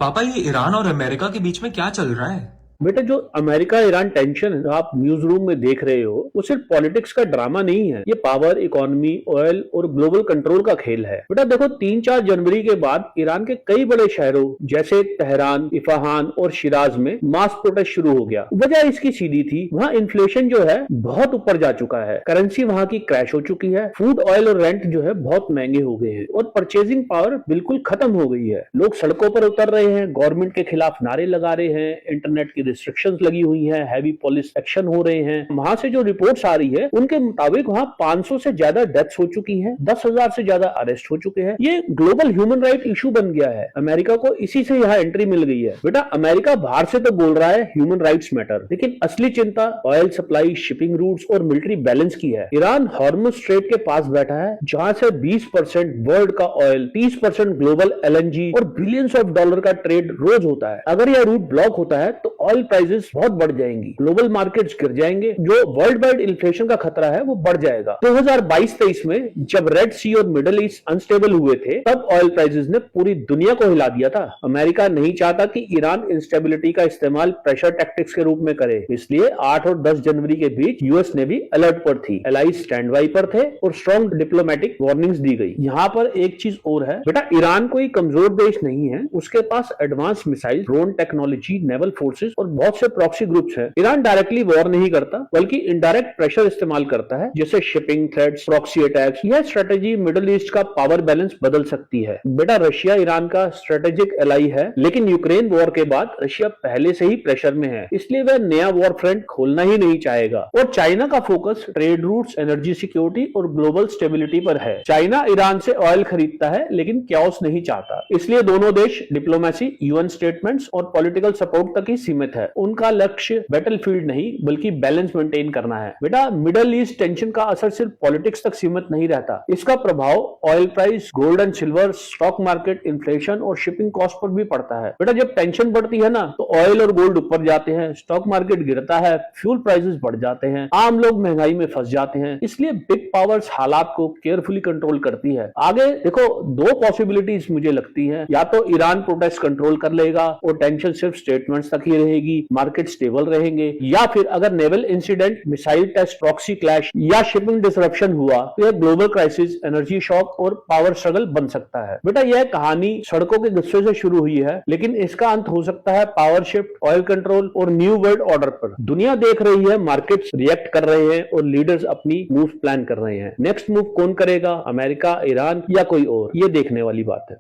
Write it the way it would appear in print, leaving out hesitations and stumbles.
पापा, ये ईरान और अमेरिका के बीच में क्या चल रहा है? बेटा, जो अमेरिका ईरान टेंशन है आप न्यूज रूम में देख रहे हो वो सिर्फ पॉलिटिक्स का ड्रामा नहीं है। ये पावर, इकोनॉमी, ऑयल और ग्लोबल कंट्रोल का खेल है। बेटा देखो, 3-4 जनवरी के बाद ईरान के कई बड़े शहरों जैसे तेहरान, इफाहान और शिराज में मास प्रोटेस्ट शुरू हो गया। वजह इसकी सीधी थी, वहाँ इन्फ्लेशन जो है बहुत ऊपर जा चुका है, करेंसी वहाँ की क्रैश हो चुकी है, फूड, ऑयल और रेंट जो है बहुत महंगे हो गए हैं और परचेजिंग पावर बिल्कुल खत्म हो गई है। लोग सड़कों पर उतर रहे हैं, गवर्नमेंट के खिलाफ नारे लगा रहे हैं, इंटरनेट की रिस्ट्रिक्शंस लगी हुई हैं, हैवी पुलिस एक्शन हो रहे हैं। वहां से जो रिपोर्ट्स आ रही है उनके मुताबिक वहां 500 से ज्यादा डेथ्स हो चुकी हैं, 10,000 से ज्यादा अरेस्ट हो चुके हैं। ये ग्लोबल ह्यूमन राइट इशू बन गया है। अमेरिका को इसी से यहाँ एंट्री मिल गई है। बेटा, अमेरिका बाहर से तो बोल रहा है ह्यूमन राइट्स मैटर, लेकिन असली चिंता ऑयल सप्लाई, शिपिंग रूट्स और मिलिट्री बैलेंस की है। ईरान हॉर्मुज स्ट्रेट के पास बैठा है, जहां से 20% वर्ल्ड का ऑयल, 30% ग्लोबल एलएनजी और बिलियंस ऑफ डॉलर का ट्रेड रोज होता है। अगर यह रूट ब्लॉक होता है तो ऑयल प्राइसेस बहुत बढ़ जाएंगी, ग्लोबल मार्केट्स गिर जाएंगे, जो वर्ल्ड वाइड इन्फ्लेशन का खतरा है वो बढ़ जाएगा। 2022-23 में जब रेड सी और मिडिल ईस्ट अनस्टेबल हुए थे, तब ऑयल प्राइसेस ने पूरी दुनिया को हिला दिया था। अमेरिका नहीं चाहता कि ईरान इंस्टेबिलिटी का इस्तेमाल प्रेशर टैक्टिक्स के रूप में करे, इसलिए 8 और 10 जनवरी के बीच यूएस ने भी अलर्ट पर थी, एलाइज स्टैंड बाई पर थे और स्ट्रॉन्ग डिप्लोमेटिक वार्निंग्स दी गई। यहाँ पर एक चीज और है बेटा, ईरान कोई कमजोर देश नहीं है, उसके पास advance missile, drone technology, naval forces और बहुत से प्रॉक्सी ग्रुप्स हैं। ईरान डायरेक्टली वॉर नहीं करता, बल्कि इनडायरेक्ट प्रेशर इस्तेमाल करता है, जैसे शिपिंग थ्रेट्स, प्रॉक्सी अटैक्स। यह स्ट्रेटेजी मिडिल ईस्ट का पावर बैलेंस बदल सकती है। बेटा, रशिया ईरान का स्ट्रेटेजिक एलाई है, लेकिन यूक्रेन वॉर के बाद रशिया पहले से ही प्रेशर में है, इसलिए वह नया वॉर फ्रंट खोलना ही नहीं चाहेगा। और चाइना का focus trade routes, energy security और ग्लोबल स्टेबिलिटी पर है। चाइना ईरान से ऑयल खरीदता है, लेकिन क्याओस नहीं चाहता, इसलिए दोनों देश डिप्लोमेसी, यूएन स्टेटमेंट्स और पॉलिटिकल सपोर्ट तक ही सीमित है। उनका लक्ष्य बैटलफील्ड नहीं बल्कि बैलेंस मेंटेन करना है। बेटा, मिडिल ईस्ट टेंशन का असर सिर्फ पॉलिटिक्स तक सीमित नहीं रहता, इसका प्रभाव oil price, gold and silver, stock market, inflation और शिपिंग कॉस्ट पर भी पड़ता है। बेटा, जब टेंशन बढ़ती है ना, तो ऑयल और गोल्ड ऊपर जाते हैं, स्टॉक मार्केट गिरता है, फ्यूल प्राइसेस बढ़ जाते हैं, आम लोग महंगाई में फंस जाते हैं। इसलिए बिग पावर्स हालात को केयरफुली कंट्रोल करती है। आगे देखो, दो पॉसिबिलिटीज मुझे लगती है, या तो ईरान प्रोटेस्ट कंट्रोल कर लेगा और टेंशन सिर्फ स्टेटमेंट्स तक ही रहेगी, मार्केट स्टेबल रहेंगे, या फिर अगर naval incident, missile test, proxy clash या शिपिंग डिसरप्शन हुआ तो यह ग्लोबल क्राइसिस, एनर्जी शॉक और पावर स्ट्रगल बन सकता है। बेटा, यह कहानी सड़कों के गुस्से से शुरू हुई है, लेकिन इसका अंत हो सकता है पावर शिफ्ट, ऑयल कंट्रोल और न्यू वर्ल्ड ऑर्डर पर। दुनिया देख रही है, मार्केट्स रिएक्ट कर रहे हैं और लीडर्स अपनी मूव प्लान कर रहे हैं। नेक्स्ट मूव कौन करेगा, अमेरिका, ईरान या कोई और, ये देखने वाली बात है।